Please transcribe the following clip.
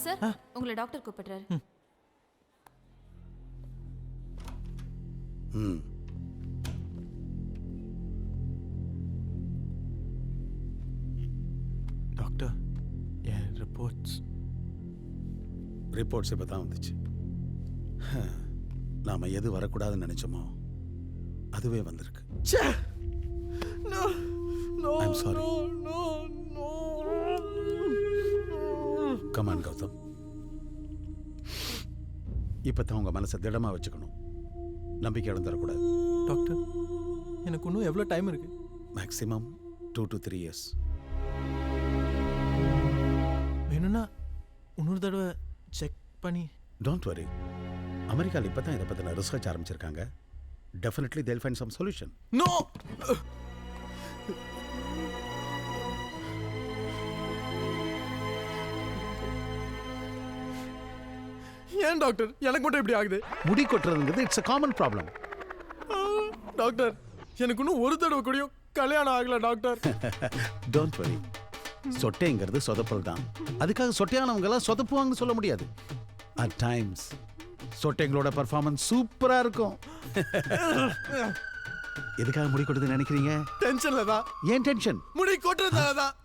Sir உங்களை doctor கூப்பிடுறாரு. Doctor என் reports இப்போ தான் வந்துச்சு. நாம் எது வரக்கூடாதுன்னு நினச்சோமோ அதுவே வந்திருக்கு. I'm sorry. Come on, Gautham. இப்போ தான் உங்கள் மனசை திடமாக வச்சுக்கணும். நம்பிக்கை இழந்துடக்கூடாது. டாக்டர் எனக்கு இன்னும் எவ்வளோ டைம் இருக்கு? Maximum 2 to 3 years. வேணும்னா இன்னொரு தடவை செக் பண்ணி. Don't worry. அமெரிக்காவில் இப்போ தான் இதை பற்றின ரிசர்ச் ஆரம்பிச்சிருக்காங்க. Definitely they'll find some solution. No. ஏன் டாக்டர் எனக்கு மட்டும் இப்படி ஆகுது? முடி கொட்டுறதுங்கிறது it's a common problem. Doctor எனக்கு இன்னும் ஒரு தடவை கூடயும் கல்யாணம் ஆகல டாக்டர். Don't worry. சொட்டைங்கிறது சொதப்பல் தான். அதுக்காக சொட்டையானவங்கெல்லாம் சொதப்புவாங்கன்னு சொல்ல முடியாது. அட் டைம்ஸ் சொட்டைங்களோட பர்ஃபார்மன்ஸ் சூப்பராக இருக்கும். எதுக்காக முடி கொட்டுதுன்னு நினைக்கிறீங்க? டென்ஷன்ல தான். ஏன் டென்ஷன்? முடி கொட்டுறதால தான்.